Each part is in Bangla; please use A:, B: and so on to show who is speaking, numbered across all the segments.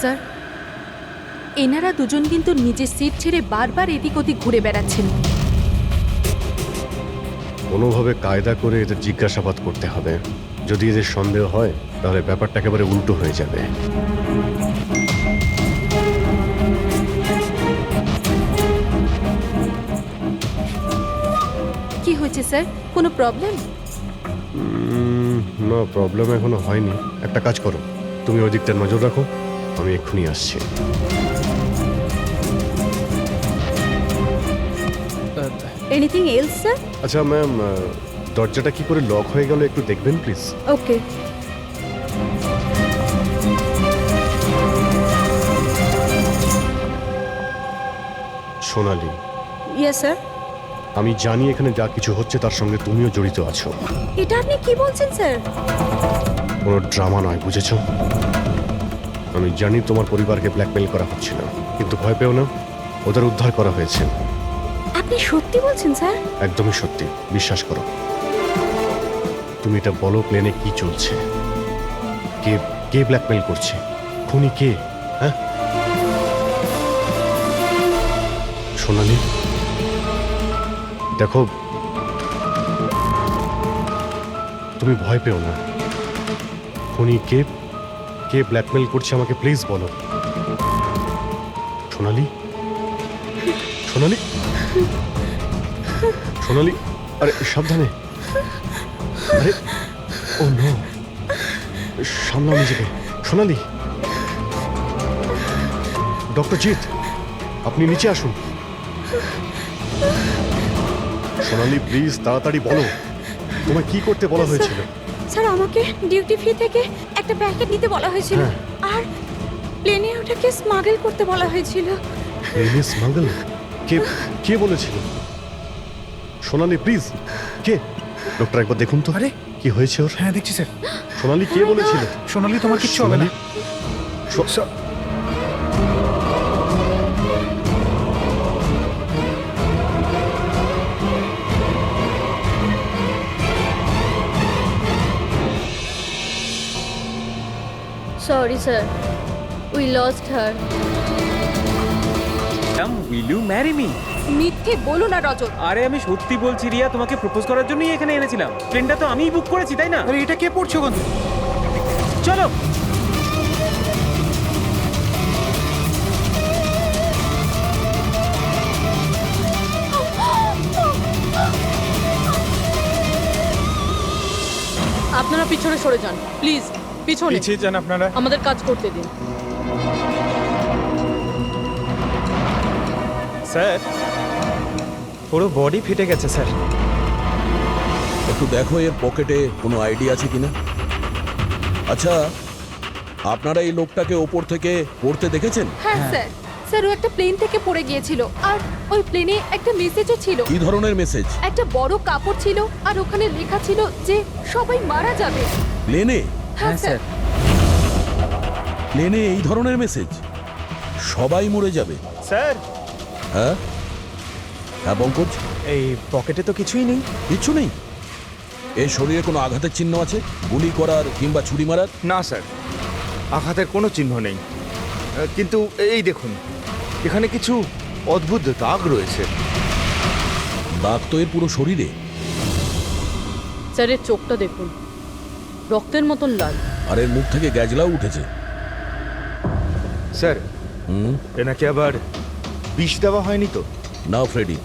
A: স্যার, এনারা দুজন কিন্তু নিজের সিট ছেড়ে বারবার এদিক ওদিক ঘুরে বেড়াচ্ছেন।
B: কোনোভাবে কায়দা করে এদের জিজ্ঞাসাবাদ করতে হবে। যদি এদের সন্দেহ হয় তাহলে ব্যাপারটা একেবারে উল্টো হয়ে যাবে।
A: কি হয়েছে স্যার, কোনো প্রবলেম?
B: না, প্রবলেম এখনো হয়নি। একটা কাজ করো, তুমি ওই দিকটা নজর রাখো, আমি এক্ষুনি আসছি।
A: Anything else sir?
B: আচ্ছা ম্যাম, দরজাটা কি করে লক হয়ে গেল একটু দেখবেন please.
A: Okay.
B: Sonali,
A: yes sir.
B: আমি জানি এখানে যা কিছু হচ্ছে তার সঙ্গে তুমিও জড়িত আছো।
A: এটা আপনি কি বলছেন স্যার?
B: কোনো ড্রামা নয়, বুঝেছ? আমি জানি তোমার পরিবারকে ব্ল্যাকমেল করা হচ্ছিল, কিন্তু ভয় পেও না, ওদের উদ্ধার করা হয়েছে।
A: আপনি সত্যি বলছেন স্যার?
B: একদমই সত্যি, বিশ্বাস করো। তুমি এটা বলো, প্লেনে কি চলছে? কে কে ব্ল্যাকমেল করছে? খুনি কে? হ্যাঁ সোনালি, দেখো, তুমি ভয় পেও না। খুনি কে, কে ব্ল্যাকমেল করছে আমাকে প্লিজ বলো। সোনালি, সোনালি, সোনালি, আরে সাবধানে। আরে ও নো, সামলাও নিজেকে। সোনালি, ডক্টর জিৎ, আপনি নিচে আসুন। সোনালি প্লিজ তাড়াতাড়ি বলো, তোমায় কি করতে বলা হয়েছিল?
A: স্যার, আমাকে ডিউটি ফ্রি থেকে একটা প্যাকেট নিতে বলা হয়েছিল,
B: হ্যাঁ।
A: আর প্লেনে ওটাকে স্মাগল করতে বলা হয়েছিল।
B: প্লেনে স্মাগল? কে কে বলেছিল? সোনালি প্লিজ, কে? ডক্টর একবার দেখুন তো।
C: আরে
B: কি হয়েছে ওর?
C: হ্যাঁ দেখছি স্যার।
B: সোনালি কে বলেছিল?
C: সোনালি, তোমার কিচ্ছু হবে না।
B: সোনালি,
D: Sorry, sir. We lost her.
E: Will you marry me?
A: মিথ্যে বলো না রজত।
E: আরে আমি সত্যি বলছি রিয়া, তোমাকে প্রপোজ করার জন্যই এখানে এনেছিলাম। ট্রেনটা তো আমিই বুক করেছি, তাই না?
C: আরে এটা কে পড়ছো গন্ধ?
E: চলো।
F: আপনারা পিছনে সরে যান প্লিজ, পিছনে।
C: পিছিয়ে যান আপনারা।
F: আমাদের কাজ করতে দিন।
C: স্যার, পুরো বডি ফেটে গেছে স্যার।
G: একটু দেখো এর পকেটে কোনো আইডি আছে কিনা। আচ্ছা, আপনারা এই লোকটাকে ওপর থেকে পড়তে দেখেছেন?
A: হ্যাঁ স্যার। স্যার, ও একটা প্লেন থেকে পড়ে গিয়েছিল, আর ওই প্লেনে একটা মেসেজও ছিল।
G: কি ধরনের মেসেজ?
A: একটা বড় কাপড় ছিল, আর ওখানে লেখা ছিল যে সবাই মারা যাবে।
G: প্লেনে?
A: হ্যাঁ স্যার।
G: প্লেনে এই ধরনের মেসেজ? সবাই মরে যাবে?
C: স্যার,
G: হ্যাঁ হ্যাঁ পঙ্কজ,
C: এই পকেটে তো কিছুই নেই।
G: কিচ্ছু নেই? এর শরীরে কোনো আঘাতের চিহ্ন আছে? গুলি করার কিংবা ছুরি মারার?
H: না স্যার, আঘাতের কোনো চিহ্ন নেই। কিন্তু এই দেখুন, এখানে কিছু অদ্ভুত দাগ রয়েছে।
G: দাগ তো এর পুরো শরীরে।
F: স্যারের চোখটা দেখুন, রক্তের মতন লাল।
G: আর এর মুখ থেকে গ্যাজলাও উঠেছে।
H: স্যার,
G: হুম,
H: এনাকে আবার বিষ দেওয়া হয়নি তো?
G: না ফ্রেডি,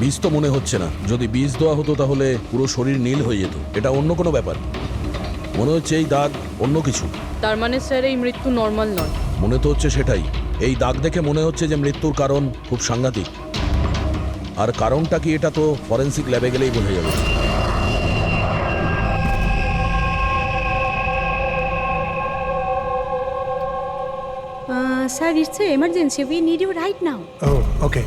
G: বিষ তো মনে হচ্ছে না। যদি বিষ দেওয়া হতো তাহলে পুরো শরীর নীল হয়ে যেত। এটা অন্য কোনো ব্যাপার। মনে হচ্ছে এই দাগ অন্য কিছু।
F: তার মানে স্যার এই মৃত্যু নর্মাল নয়।
G: মনে তো হচ্ছে সেটাই। এই দাগ দেখে মনে হচ্ছে যে মৃত্যুর কারণ খুব সাংঘাতিক। আর কারণটা কি এটা তো ফরেন্সিক ল্যাবে গেলেই বোঝা যাবে।
A: Sir, it's emergency, we need you right now.
C: Oh okay.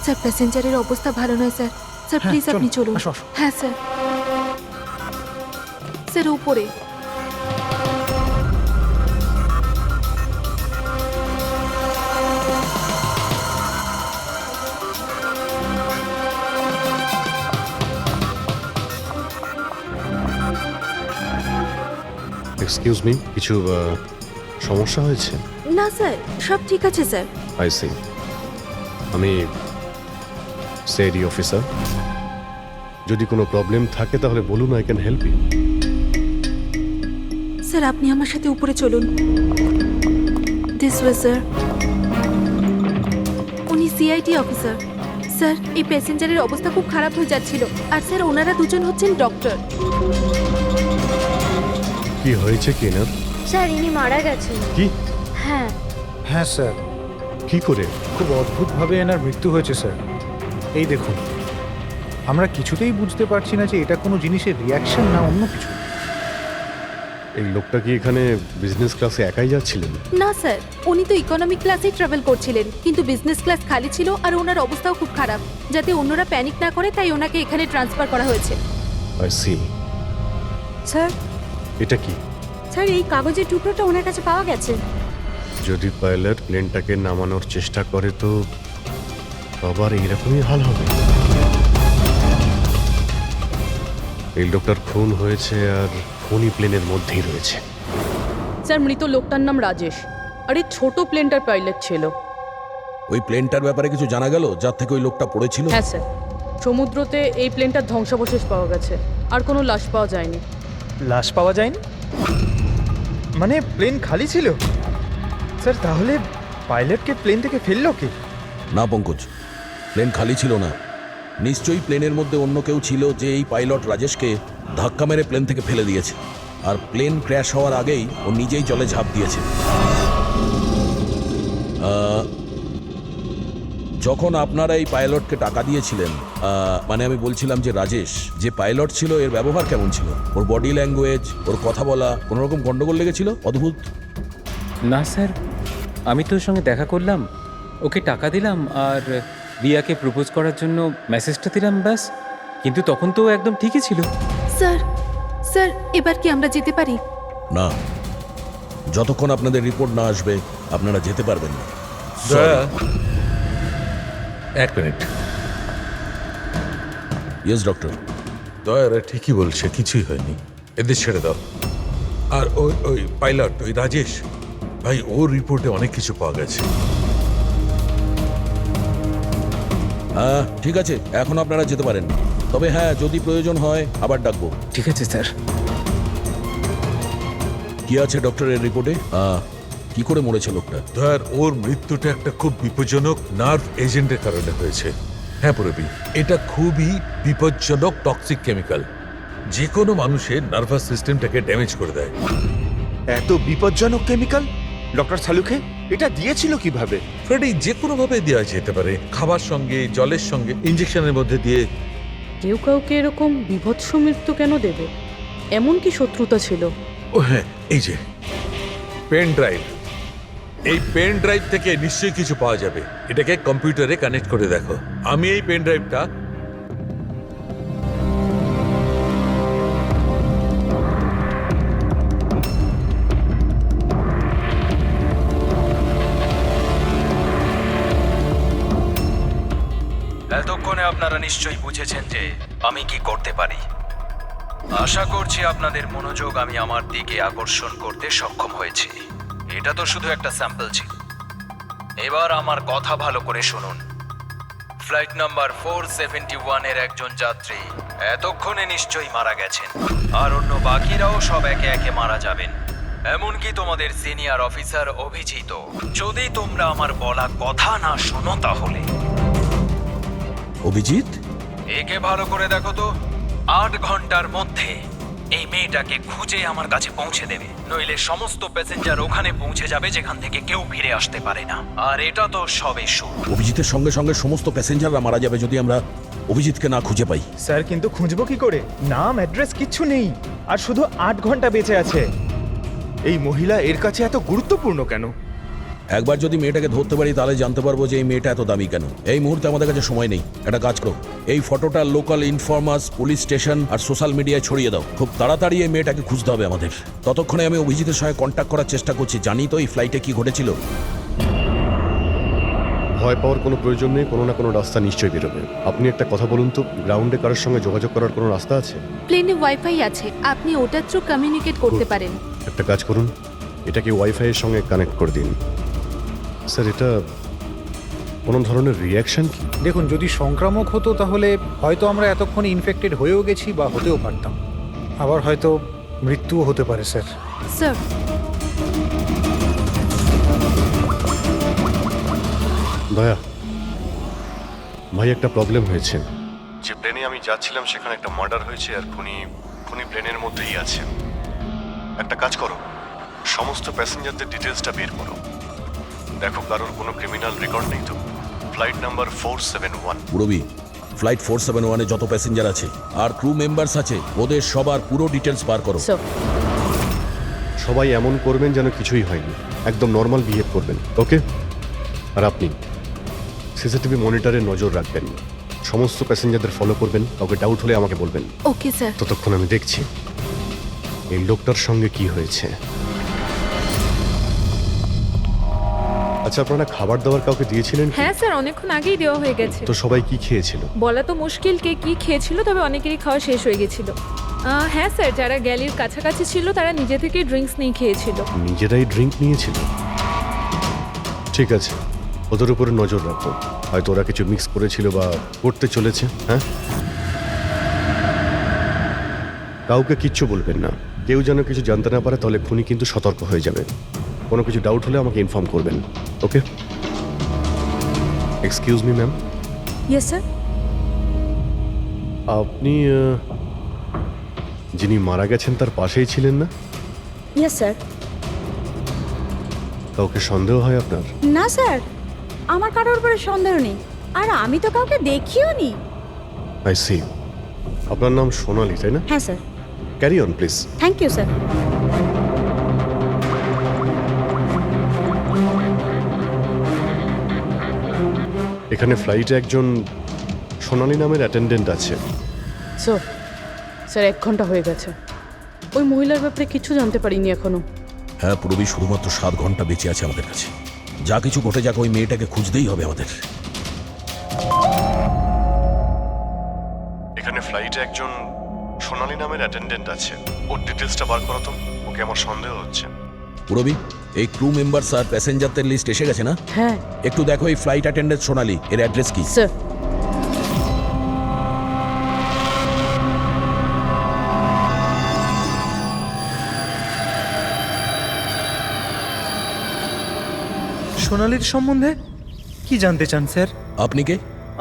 A: Sir, প্যাসেঞ্জারের অবস্থা ভালো নয় স্যার। স্যার
C: হ্যাঁ,
A: প্লিজ আপনি
C: চলুন,
A: চলুন।
C: আসো, আসো।
A: হ্যাঁ স্যার। স্যার উপরে।
B: এক্সকিউজ মি, কিছু সমস্যা হয়েছে?
A: না স্যার, সব ঠিক আছে স্যার।
B: I C. আমি সেডি অফিসার। যদি কোনো প্রবলেম থাকে তাহলে বলুন, I can help you.
A: Sir আপনি আমার সাথে উপরে চলুন। This way sir. উনি সিআইডি অফিসার। স্যার এই প্যাসেঞ্জারের অবস্থা খুব খারাপ হয়ে যাচ্ছিল, আর স্যার ওনারা দুজন হচ্ছেন ডক্টর।
B: কি হয়েছে কি না?
D: স্যার ইনি মারা গেছেন।
B: কি?
D: হ্যাঁ।
H: হ্যাঁ স্যার,
B: কি করে?
H: খুব অদ্ভুতভাবে এনার মৃত্যু হয়েছে স্যার। এই দেখুন, আমরা কিছুতেই বুঝতে পারছি না যে এটা কোনো জিনিসের রিয়াকশন না অন্য কিছু।
B: এই লোকটা কি এখানে বিজনেস ক্লাসে একাই যাচ্ছিলেন?
A: না স্যার, উনি তো ইকোনমিক ক্লাসেই ট্রাভেল করছিলেন, কিন্তু বিজনেস ক্লাস খালি ছিল আর ওনার অবস্থাও খুব খারাপ। যাতে অন্যরা প্যানিক না করে তাই ওনাকে এখানে ট্রান্সফার করা হয়েছে।
B: I C.
A: স্যার,
B: এটা কি?
A: স্যার এই কাগজের টুকরোটা ওনার কাছে পাওয়া গেছে।
B: যদি পাইলট প্লেনটাকে নামানোর চেষ্টা করে তো আবার এইরকমই হাল হবে। এই লোকটার খুন হয়েছে আর খুনি প্লেনের মধ্যেই রয়েছে।
F: স্যার মৃত লোকটার নাম রাজেশ, আর এই ছোট প্লেনটার পাইলট ছিল।
G: ওই প্লেনটার ব্যাপারে কিছু জানা গেল যার থেকে ওই লোকটা পড়েছিল?
F: হ্যাঁ স্যার, সমুদ্রতে এই প্লেনটার ধ্বংসাবশেষ পাওয়া গেছে, আর কোনো লাশ পাওয়া যায়নি।
C: লাশ পাওয়া যায়নি মানে প্লেন খালি ছিল? স্যার তাহলে পাইলটকে প্লেন থেকে ফেললো কি?
G: না পঙ্কজ, প্লেন খালি ছিল না। নিশ্চয়ই প্লেনের মধ্যে অন্য কেউ ছিল যে এই পাইলট রাজেশকে ধাক্কা মেরে প্লেন থেকে ফেলে দিয়েছে, আর প্লেন ক্র্যাশ হওয়ার আগেই ও নিজেই জলে ঝাঁপ দিয়েছে। যখন আপনারা এই পাইলটকে টাকা দিয়েছিলেন, মানে আমি বলছিলাম যে রাজেশ যে পাইলট ছিল এর ব্যবহার কেমন ছিল? ওর বডি ল্যাঙ্গুয়েজ, ওর কথা বলা, কোনো রকম গন্ডগোল লেগেছিল? অদ্ভুত।
E: না স্যার, আমি তো ওর সঙ্গে দেখা করলাম, ওকে টাকা দিলাম আর রিয়াকে প্রপোজ করার জন্য মেসেজটা দিলাম, ব্যাস। কিন্তু তখন তো ও একদম ঠিকই ছিল।
A: স্যার, স্যার এবার কি আমরা যেতে পারি?
G: না, যতক্ষণ আপনাদের রিপোর্ট না আসবে আপনারা যেতে পারবেন না।
I: এক মিনিট।
G: Yes doctor.
I: দয়ারা ঠিকই বলছে, কিছুই হয়নি, এদের ছেড়ে দাও। আর ওই ওই পাইলট, ওই রাজেশ ভাই, ওর রিপোর্টে অনেক কিছু পাওয়া গেছে।
G: হ্যাঁ ঠিক আছে, এখন আপনারা যেতে পারেন। তবে হ্যাঁ, যদি প্রয়োজন হয় আবার ডাকবো।
E: ঠিক আছে স্যার।
G: কি আছে ডক্টরের রিপোর্টে? কি করে মরেছে লোকটা?
I: দয়ার, ওর মৃত্যুটা একটা খুব বিপজ্জনক নার্ভ এজেন্টের কারণে হয়েছে। হ্যাঁ পুরবি, এটা খুবই বিপজ্জনক টক্সিক কেমিক্যাল, যে কোনো মানুষের নার্ভাস সিস্টেমটাকে ড্যামেজ করে দেয়।
H: এত বিপজ্জনক কেমিক্যাল ডক্টর সালুকে এটা দিয়েছিল কিভাবে?
I: ফ্রেডি, যে কোনো ভাবে দেওয়া যেতে পারে, খাবার সঙ্গে, জলের সঙ্গে, ইঞ্জেকশনের মধ্যে দিয়ে।
F: কেউ কাউকে এরকম বিভৎস মৃত্যু কেন দেবে? এমন কি শত্রুতা ছিল?
I: ও হ্যাঁ, এই যে পেন ড্রাইভ, এই পেন ড্রাইভ থেকে নিশ্চয়ই কিছু পাওয়া যাবে। এটাকে কম্পিউটারে কানেক্ট করে দেখো। আমি এই পেন ড্রাইভটা
J: এতক্ষণে আপনারা নিশ্চয়ই বুঝেছেন যে আমি কি করতে পারি। আশা করছি আপনাদের মনোযোগ আমি আমার দিকে আকর্ষণ করতে সক্ষম হয়েছি। এটা তো শুধু একটা স্যাম্পল ছিল। এবার আমার কথা ভালো করে শুনুন। ফ্লাইট নাম্বার 471 এর একজন যাত্রী এতক্ষণে নিশ্চয়ই মারা গেছেন, আর অন্য বাকিরাও সব একে একে মারা যাবেন, এমনকি তোমাদের সিনিয়র অফিসার অভিজিৎ। যদি তোমরা আমার বলা কথা না শোনো তাহলে।
G: অভিজিৎ,
J: একে ভালো করে দেখো তো। 8 ঘন্টার মধ্যে এই মেয়েটাকে খুঁজে আমার কাছে পৌঁছে দেবে, নইলে সমস্ত প্যাসেঞ্জার ওখানে পৌঁছে যাবে যেখান থেকে কেউ ফিরে আসতে পারে না। আর এটা তো সবে শুরু।
G: অভিজিতের সঙ্গে সঙ্গে সমস্ত প্যাসেঞ্জাররা মারা যাবে যদি আমরা অভিজিৎকে না খুঁজে পাই।
C: স্যার কিন্তু খুঁজবো কি করে? নাম অ্যাড্রেস কিচ্ছু নেই, আর শুধু 8 ঘন্টা বেঁচে আছে।
H: এই মহিলা এর কাছে এত গুরুত্বপূর্ণ কেন?
G: একবার যদি মেয়েটাকে ধরতে পারি তাহলে জানতে পারবো যে এই মেয়েটা এত দামি কেন। এই মুহূর্তে আমাদের কাছে সময় নেই, একটা কাজ করো, এই ফটোটা লোকাল ইনফরমার্স, পুলিশ স্টেশন আর সোশ্যাল মিডিয়ায় ছড়িয়ে দাও। খুব তাড়াতাড়ি এই মেয়েটাকে খুঁজতে হবে আমাদের। ততক্ষণে আমি অভিজিতের সঙ্গে কন্ট্যাক্ট করার চেষ্টা করছি। জানি তো এই ফ্লাইটে কি ঘটেছিল।
B: ভয় পাওয়ার কোনো প্রয়োজন নেই, কোনো না কোনো রাস্তা নিশ্চয়ই বেরোবে। আপনি একটা কথা বলুন তো, গ্রাউন্ডে কারোর সঙ্গে যোগাযোগ করার কোনো রাস্তা আছে?
A: প্লেনে ওয়াইফাই আছে, আপনি ওটার থ্রু কমিউনিকেট করতে পারেন।
B: একটা কাজ করুন, এটাকে ওয়াইফাই এর সঙ্গে কানেক্ট করে দিন। স্যার এটা কোনো ধরনের রিয়াকশন কি?
K: দেখুন, যদি সংক্রামক হতো তাহলে হয়তো আমরা এতক্ষণে ইনফেক্টেড হয়েও গেছি বা হতেও পারতাম, আবার হয়তো মৃত্যুও হতে পারে স্যার।
A: স্যার,
B: দয়া ভাই, একটা প্রবলেম হয়েছে। যে প্লেনে আমি যাচ্ছিলাম সেখানে একটা মার্ডার হয়েছে, আর খুনি প্লেনের মধ্যেই আছে। একটা কাজ করো, সমস্ত প্যাসেঞ্জারদের ডিটেলসটা বের করো। দেখো কারোর কোনো ক্রিমিনাল রেকর্ড নেই তো। Flight number 471।
G: পুরবি, ফ্লাইট 471-এ যত প্যাসেঞ্জার আছে আর ক্রু মেম্বার্স আছে ওদের সবার পুরো ডিটেলস বার করো।
F: স্যার,
B: সবাই এমন করবেন যেন কিছুই হয়নি, একদম নর্মাল বিহেভ করবেন, ওকে? আর আপনি সিসিটিভি মনিটরে নজর রাখবেন, সমস্ত প্যাসেঞ্জারদের ফলো করবেন, কাউকে ডাউট হলে আমাকে বলবেন।
A: Okay sir.
B: ততক্ষণ আমি দেখছি এই লোকটার সঙ্গে কি হয়েছে। আচ্ছা, আপনারা খাবার দাবার কাউকে দিয়েছিলেন কি?
L: হ্যাঁ স্যার, অনেকক্ষণ আগেই দেওয়া হয়ে গেছে।
B: তো সবাই কি খেয়েছিল?
L: বলা তো মুশকিল কে কি খেয়েছিল, তবে অনেকেরই খাওয়া শেষ হয়ে গেছিল। হ্যাঁ স্যার, যারা গ্যালির কাছাকাছি ছিল তারা নিজে থেকে ড্রিঙ্কস নিয়ে খেয়েছিল।
B: নিজেরাই ড্রিঙ্ক নিয়েছিল? ঠিক আছে, ওদের উপরে নজর রাখো, হয়তো ওরা কিছু মিক্স করেছিল বা করতে চলেছে। হ্যাঁ, কাউকে কিচ্ছু বলবেন না, কেউ যেন কিছু জানতে না পারে, তাহলে খুনি কিন্তু সতর্ক হয়ে যাবে। কোনো কিছু ডাউট হলে আমাকে ইনফর্ম করবেন, okay? Excuse me ma'am.
L: Yes sir.
B: আপনি যিনি মারা গেছেন তার পাশেই ছিলেন না?
D: Yes sir.
B: কাউকে সন্দেহ হয় আপনার?
D: না স্যার, আমার কারোর উপরে সন্দেহ নেই, আর আমি তো কাউকে দেখিও নি।
B: I see. আপনার নাম সোনালি, তাই না?
D: হ্যাঁ sir.
B: Carry on please.
D: Thank you sir.
B: এখানে ফ্লাইটে একজন সোনালি নামের অ্যাটেন্ডেন্ট আছে।
F: স্যার, স্যার 1 ঘন্টা হয়ে গেছে, ওই মহিলার ব্যাপারে কিছু জানতে পারিনি এখনো।
G: হ্যাঁ পুরবি, শুধুমাত্র 7 ঘন্টা বেঁচে আছে আমাদের কাছে। যা কিছু ঘটে যাক, ওই মেয়েটাকে খুঁজতেই হবে আমাদের।
B: এখানে ফ্লাইটে একজন সোনালি নামের অ্যাটেন্ডেন্ট আছে, ওর ডিটেলসটা বার করো তো, ওকে আমার সন্দেহ হচ্ছে।
G: পুরবি, এই ক্রু মেম্বার্স আর প্যাসেঞ্জারদের লিস্ট এসে গেছে না?
F: হ্যাঁ
G: একটু দেখো এই ফ্লাইট অ্যাটেন্ডেন্ট সোনালি, এর অ্যাড্রেস কি?
F: স্যার।
C: সোনালির সম্বন্ধে কি জানতে চান স্যার?
G: আপনি কে?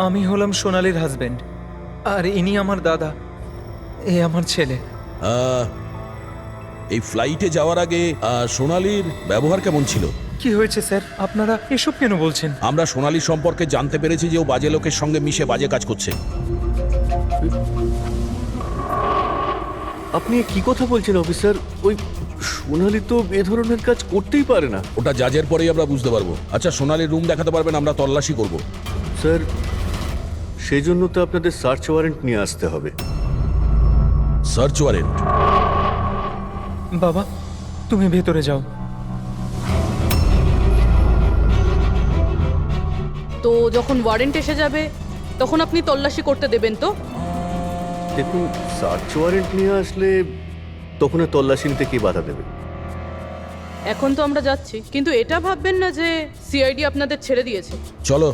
C: আমি হলাম সোনালির হাজবেন্ড, আর ইনি আমার দাদা, এ আমার ছেলে।
G: এই ফ্লাইটে যাওয়ার আগে সোনালির ব্যবহার কেমন ছিল?
C: কি হয়েছে স্যার, আপনারা এসব কেন বলছেন?
G: আমরা সোনালির সম্পর্কে জানতে পেরেছি যে ও বাজে লোকের সঙ্গে মিশে বাজে কাজ করছে।
M: আপনি কি কথা বলছেন অফিসার? ওই সোনালি তো এ ধরনের কাজ করতেই পারে না।
G: ওটা জাজের পরেই আমরা বুঝতে পারবো। আচ্ছা, সোনালির রুম দেখাতে পারবেন? আমরা তল্লাশি করব।
M: স্যার, সেই জন্য তো আপনাদের সার্চ ওয়ারেন্ট নিয়ে আসতে হবে।
G: Search warrant?
C: বাবা, তুমি ভেতরে যাও।
F: তো যখন ওয়ারেন্ট এসে যাবে তখন আপনি তল্লাশি করতে দেবেন তো?
M: দেখুন, সার্চ ওয়ারেন্ট নিয়ে আসলে তখন তল্লাশি নিতে কি বাধা দেবে?
F: এখন তো আমরা যাচ্ছি, কিন্তু এটা ভাববেন না যে সিআইডি আপনাদের ছেড়ে দিয়েছে।
G: চলো।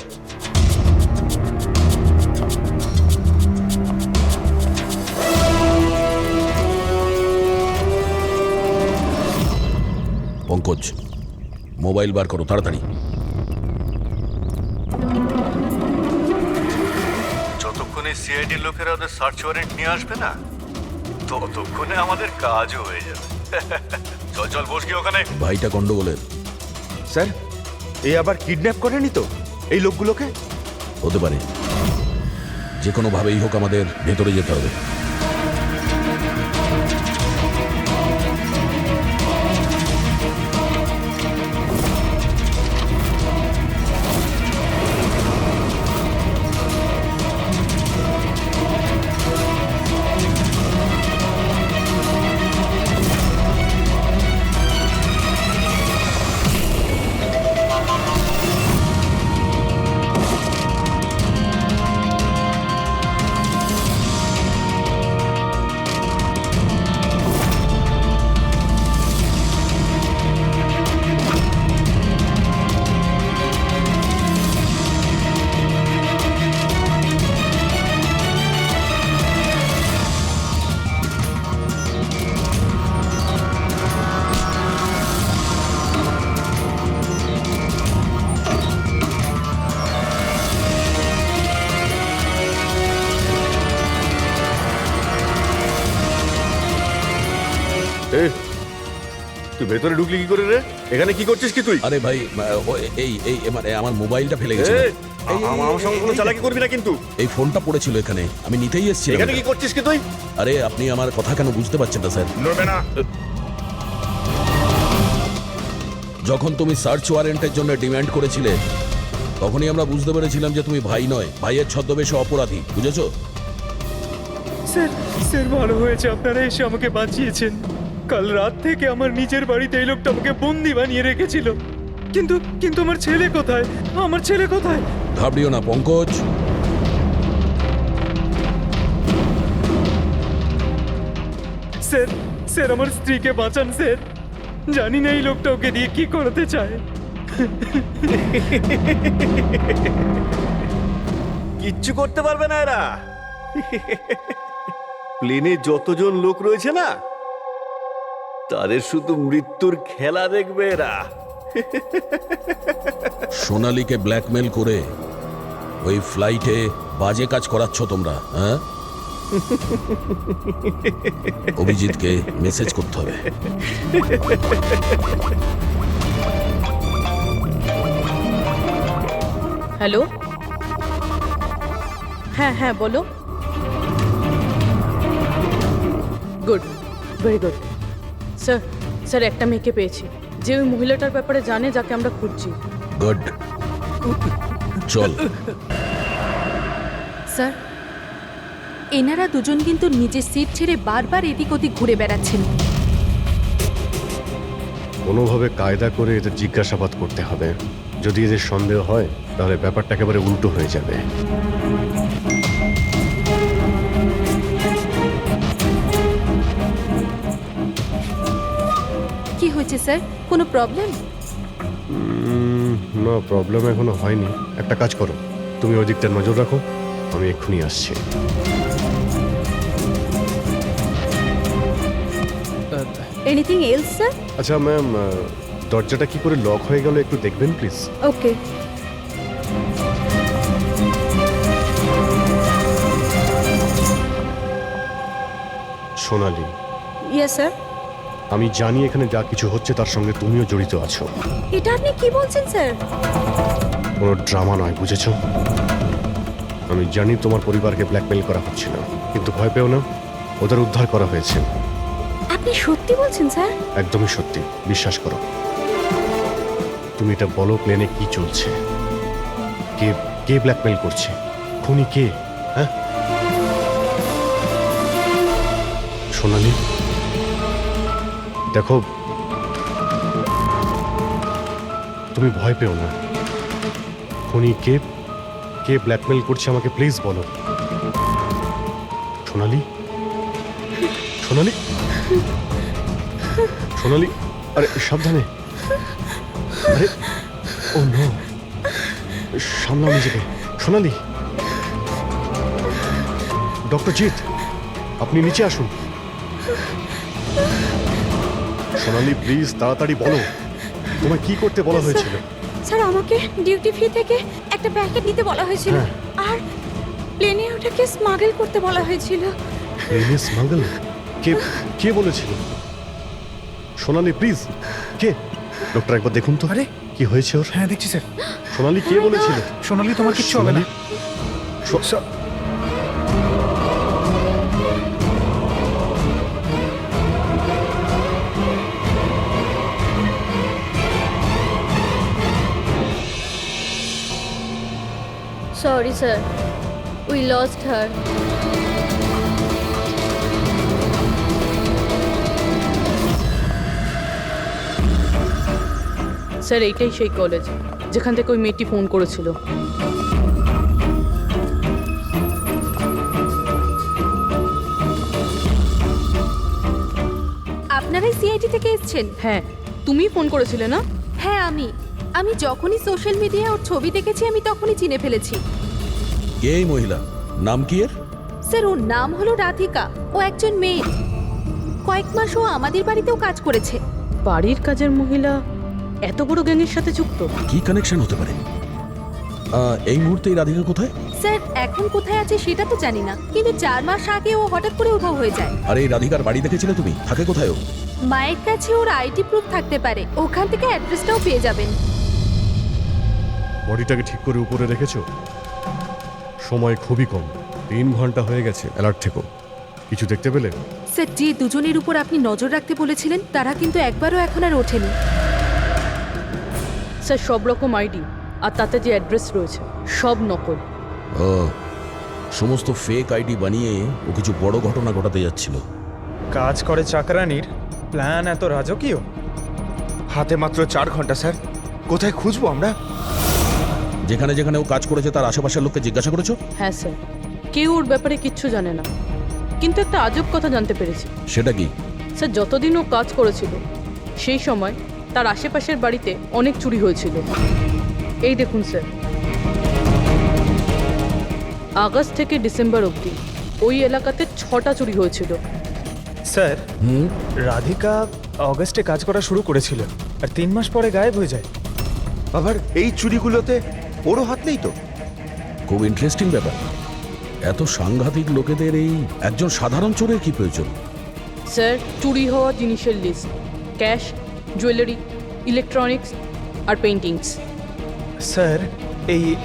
G: পঙ্কজ, মোবাইল বার করো তাড়াতাড়ি।
M: যতক্ষণে সিআইডির লোকেরা ওদের সার্চ ওয়ারেন্ট নিয়ে আসবে না, ততক্ষণে আমাদের কাজও হয়ে যাবে। চল চল, বস গিয়ে ওখানে।
G: ভাইটা গন্ডগোলের।
H: স্যার, এই আবার কিডন্যাপ করেনি তো এই লোকগুলোকে?
G: হতে পারে, যে কোনো ভাবেই হোক আমাদের ভেতরে যেতে হবে।
B: ভেতরে ঢুকলি কি করে রে? এখানে কি করছিস কি তুই?
G: আরে ভাই এই মানে আমার মোবাইলটা ফেলে গেছে।
B: আমার সঙ্গে কোনো চালাকি করবি না কিন্তু।
G: এই ফোনটা পড়েছিল এখানে, আমি নিতেই এসেছিলাম।
B: এখানে কি করছিস কি তুই?
G: আরে আপনি আমার কথা কেন বুঝতে পারছেন না স্যার?
B: নড়বে না।
G: যখন তুমি সার্চ ওয়ারেন্টের জন্য ডিমান্ড করেছিলে তখনই আমরা বুঝতে পেরেছিলাম যে তুমি ভাই নয়, ভাইয়ের ছদ্মবেশে অপরাধী, বুঝেছো?
C: স্যার স্যার ভালো হয়েছে আপনারা এসে আমাকে বাঁচিয়েছেন। কাল রাত থেকে আমার নিজের বাড়িতে এই লোকটা আমাকে বন্দি বানিয়ে রেখেছিল। কিন্তু কিন্তু আমার ছেলে কোথায়? আমার ছেলে কোথায়?
G: ঘাবড়িও না পঙ্কজ।
C: স্যার স্যার আমার স্ত্রীকে বাঁচান স্যার। জানি না এই লোকটা ওকে দিয়ে কি করতে চায়।
M: কিচ্ছু করতে পারবে না এরা। প্লেনে যতজন লোক রয়েছে না, তাদের শুধু মৃত্যুর খেলা দেখবে এরা।
G: সোনালীকে ব্ল্যাকমেল করে ওই ফ্লাইটে বাজে কাজ করাচ্ছ তোমরা, হ্যাঁ? অভিজিৎকে মেসেজ করতে হবে।
F: হ্যালো, হ্যাঁ হ্যাঁ বলো। Good, very good. Sir sir একটা মেয়েকে পেয়েছি যে ওই মহিলাটার ব্যাপারে জানে যাকে আমরা খুঁজছি।
G: গুড, চল।
A: স্যার, এনারা দুজন কিন্তু নিজের সিট ছেড়ে বারবার এদিক ওদিক ঘুরে বেড়াচ্ছেন।
B: কোনোভাবে কায়দা করে এদের জিজ্ঞাসাবাদ করতে হবে। যদি এদের সন্দেহ হয় তাহলে ব্যাপারটা একেবারে উল্টো হয়ে যাবে।
A: কি হয়েছে স্যার? কোনো প্রবলেম?
B: না, প্রবলেম এখনো হয়নি। একটা কাজ করো, তুমি ওই দিকটা নজর রাখো, আমি এক্ষুনি আসছি।
D: Anything else sir?
B: আচ্ছা ম্যাম, দরজাটা কি করে লক হয়ে গেল একটু দেখবেন please?
D: Okay.
B: Sonali,
D: yes sir.
B: আমি জানি এখানে যা কিছু হচ্ছে তার সঙ্গে তুমিও জড়িত আছো।
D: এটা আপনি কি বলছেন স্যার?
B: কোনো ড্রামা নয়, বুঝেছো? আমি জানি তোমার পরিবারকে ব্ল্যাকমেল করা হচ্ছিল, কিন্তু ভয় পেও না, ওদের উদ্ধার করা হয়েছে।
D: আপনি সত্যি বলছেন স্যার?
B: একদমই সত্যি, বিশ্বাস করো। তুমি এটা বলো, প্লেনে কি চলছে? কে কে ব্ল্যাকমেল করছে? খুনি কে? হ্যাঁ সোনালী, দেখো তুমি ভয় পেও না। খুনি কে, কে ব্ল্যাকমেল করছে আমাকে প্লিজ বলো। সোনালী, সোনালী, সোনালী, আরে সাবধানে। আরে ও নো, সামলাও নিজেকে। সোনালী, ডক্টর জিৎ, আপনি নিচে আসুন। সোনালী প্লিজ তাড়াতাড়ি বলো, তোমায় কি করতে বলা হয়েছিল?
D: স্যার আমাকে ডিউটি ফ্রি থেকে একটা প্যাকেট নিতে বলা হয়েছিল, আর প্লেনে ওটাকে স্মাগল করতে বলা হয়েছিল।
B: প্লেনে স্মাগল? কে কে বলেছিল? সোনালী প্লিজ, কে? ডক্টর একবার দেখুন তো।
K: আরে
B: কি হয়েছে ওর?
K: হ্যাঁ দেখছি স্যার।
B: সোনালী কে বলেছিল?
K: সোনালী, তোমার কিচ্ছু হবে না।
N: Sorry, sir. We lost her.
F: Sir এইটাই সেই কলেজ যেখান থেকে ওই মেয়েটি ফোন করেছিল।
A: আপনারাই সিআইডি থেকে এসেছেন?
F: হ্যাঁ, তুমি ফোন করেছিলে না?
A: হ্যাঁ আমি যখনই সোশ্যাল মিডিয়ায় ওর ছবি দেখেছি আমি তখনই চিনে ফেলেছি।
G: কে এই মহিলা? নাম কি এর?
A: স্যার ওর নাম হলো রাধিকা। ও একজন মেয়ে। কয়েক মাস ও আমাদের বাড়িতেও কাজ করেছে।
F: বাড়ির কাজের মহিলা এত বড় গ্যাংয়ের সাথে যুক্ত?
G: কি কানেকশন হতে পারে? এই মুহূর্তে এই রাধিকা কোথায়?
A: স্যার এখন কোথায় আছে সেটা তো জানি না, কিন্তু 4 মাস আগে ও হঠাৎ করে উধাও হয়ে যায়।
G: আরে এই রাধিকার বাড়ি দেখেছিলে তুমি? থাকে কোথায় ও?
A: মায়ের কাছে ওর আইডি প্রুফ থাকতে পারে, ওখান থেকে অ্যাড্রেসটাও পেয়ে যাবেন।
B: বডিটাকে ঠিক করে উপরে রেখেছো? সময় খুবই কম, 3 ঘন্টা হয়ে গেছে। অ্যালার্ট থেকো। কিছু দেখতে পেলে?
A: স্যার, যে দুজনের উপর আপনি নজর রাখতে বলেছিলেন তারা কিন্তু একবারও এখন আর ওঠেনি।
F: স্যার সব রকম আইডি আর তাতে যে অ্যাড্রেস রয়েছে সব নকল।
G: ও, সমস্ত ফেক আইডি বানিয়ে ও কিছু বড় ঘটনা ঘটাতে যাচ্ছিল।
C: কাজ করে চাকরানির প্ল্যান এত রাজকীয়।
H: হাতে মাত্র 4 ঘন্টা স্যার, কোথায় খুঁজবো আমরা?
G: যেখানে যেখানে ও কাজ করেছে তার আশেপাশের লোককে জিজ্ঞাসা করেছো?
F: হ্যাঁ স্যার, কেউ ওর ব্যাপারে কিচ্ছু জানে না, কিন্তু একটা আজব কথা জানতে পেরেছি।
G: সেটা কি?
F: স্যার যতদিন ও কাজ করেছিল সেই সময় তার আশেপাশের বাড়িতে অনেক চুরি হয়েছিল। এই দেখুন স্যার, আগস্ট থেকে ডিসেম্বর অবধি ওই এলাকাতে 6টা চুরি হয়েছিল।
C: স্যার, রাধিকা অগস্টে কাজ করা শুরু করেছিল আর 3 মাস পরে গায়েব হয়ে যায়।
H: আবার এই চুরিগুলোতে ওরও হাত নেই তো?
G: খুব ইন্টারেস্টিং ব্যাপার। এত সাংঘাতিক লোকেদের এই একজন সাধারণ চোরের কি প্রয়োজন?
F: স্যার চুরি হওয়া জিনিসের লিস্ট: ক্যাশ, জুয়েলারি, ইলেকট্রনিক্স আর পেইন্টিংস।
C: স্যার,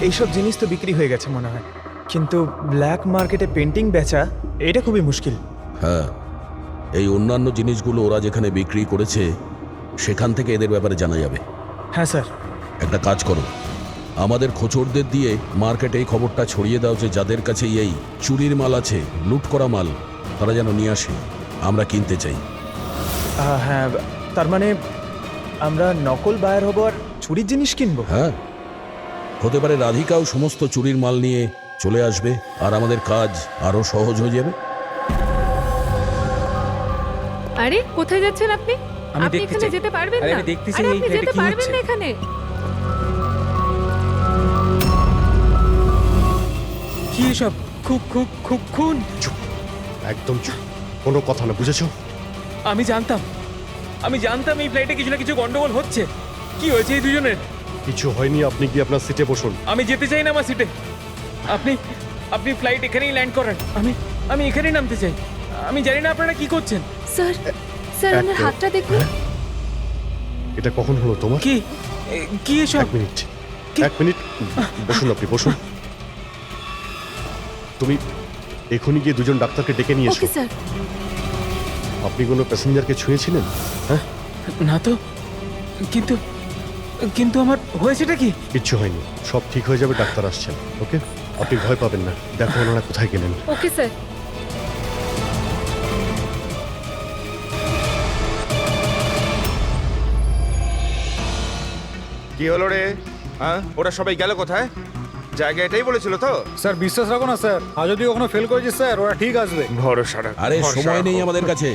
C: এইসব জিনিস তো বিক্রি হয়ে গেছে মনে হয়, কিন্তু ব্ল্যাক মার্কেটে পেন্টিং বেচা এটা খুবই মুশকিল।
G: হ্যাঁ, এই অন্যান্য জিনিসগুলো ওরা যেখানে বিক্রি করেছে সেখান থেকে এদের ব্যাপারে জানা যাবে।
C: হ্যাঁ স্যার।
G: একটা কাজ করো, আমাদের খোঁচরদের দিয়ে মার্কেটে এই খবরটা ছড়িয়ে দাও যে যাদের কাছে এই চুরির মাল আছে, লুট করা মাল, তারা যেন নিয়ে আসে, আমরা কিনতে চাই।
C: হ্যাঁ, তার মানে আমরা নকল বায়ার হব আর চুরির জিনিস কিনবো?
G: হ্যাঁ, হতে পারে রাধিকাও সমস্ত চুরির মাল নিয়ে চলে আসবে আর আমাদের কাজ আরো সহজ হয়ে যাবে।
L: আরে কোথায় যাচ্ছেন আপনি?
E: আমি
L: আপনি
E: দেখতে
L: এখানে
E: চাই।
L: যেতে পারবেন
E: আরে
L: না।
E: আমি দেখতে চাই
L: আরে
E: এই
L: আপনি
E: ফ্ল্যাটে
L: যেতে
E: কি
L: পারবেন
E: হচ্ছে।
L: না এখানে।
E: কি এসব? খুব খুব খুব খুন।
B: চুপ, একদম চুপ, কোনো কথা না, বুঝেছো?
E: আমি জানতাম এই ফ্লাইটে কিছু না কিছু গন্ডগোল হচ্ছে। কি হয়েছে এই দুজনের?
B: কিছু হয়নি, আপনি কি আপনার সিটে বসুন।
E: আমি যেতে চাই না আমার সিটে। আপনি ফ্লাইট এখানেই ল্যান্ড করেন। আমি এখানেই নামতে চাই। আমি জানি না আপনারা কি করছেন।
A: স্যার, স্যার ওনার হাতটা দেখুন।
B: এটা কখন হলো তোমার?
E: কি এসব?
B: 1 মিনিট বসুন, আপনি বসুন। তুমি এখনই গিয়ে দুজন ডাক্তারকে ডেকে নিয়ে এসো।
A: Okay sir.
B: আপনি কোনো প্যাসেঞ্জারকে ছুঁয়েছিলেন? হ্যাঁ
E: না তো, কিন্তু আমার হয়েছেটা কি?
B: কিচ্ছু হয়নি, সব ঠিক হয়ে যাবে, ডাক্তার আসছেন। ওকে, আপনি ভয় পাবেন না। দেখো ওনারা কোথায় গেলেন।
L: Okay sir.
H: কি হলো রে? হ্যাঁ, ওরা সবাই গেল কোথায়? জায়গা এটাই বলেছিল তো?
K: স্যার বিশ্বাস রাখো না স্যার, আর যদি কখনো ফেল করেছি স্যার ওরা ঠিক আসবে।
H: ভরসা রাখো।
G: আরে সময় নেই আমাদের কাছে।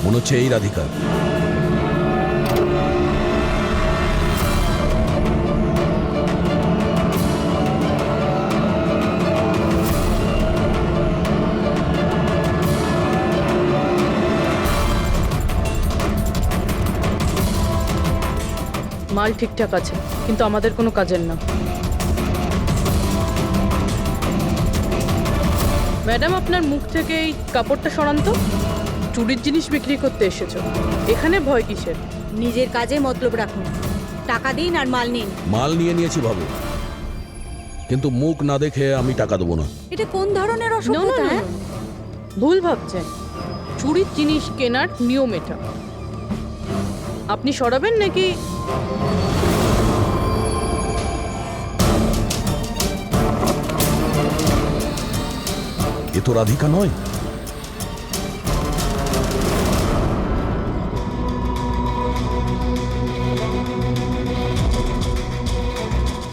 G: মনে হচ্ছে এই রাধিকা।
F: মাল ঠিকঠাক আছে, কিন্তু আমাদের কোনো কাজের না। ম্যাডাম আপনার মুখ থেকে এই কাপড়টা সরান তো। চুরির জিনিস বিক্রি করতে এসেছো, এখানে ভয় কিসের?
D: নিজের কাজে মতলব রাখুন, টাকা দিন আর মাল নিন।
G: মাল নিয়ে নিয়েছি ভাবো, কিন্তু মুখ না দেখে আমি টাকা দেবো না।
D: এটা কোন ধরনের
F: No, no,
D: অসভ্যতা?
F: no, no. ভুল ভাবছেন। চুরির জিনিস কেনার নিয়ম এটা। আপনি সরাবেন নাকি?
G: এ তো রাধিকা নয়।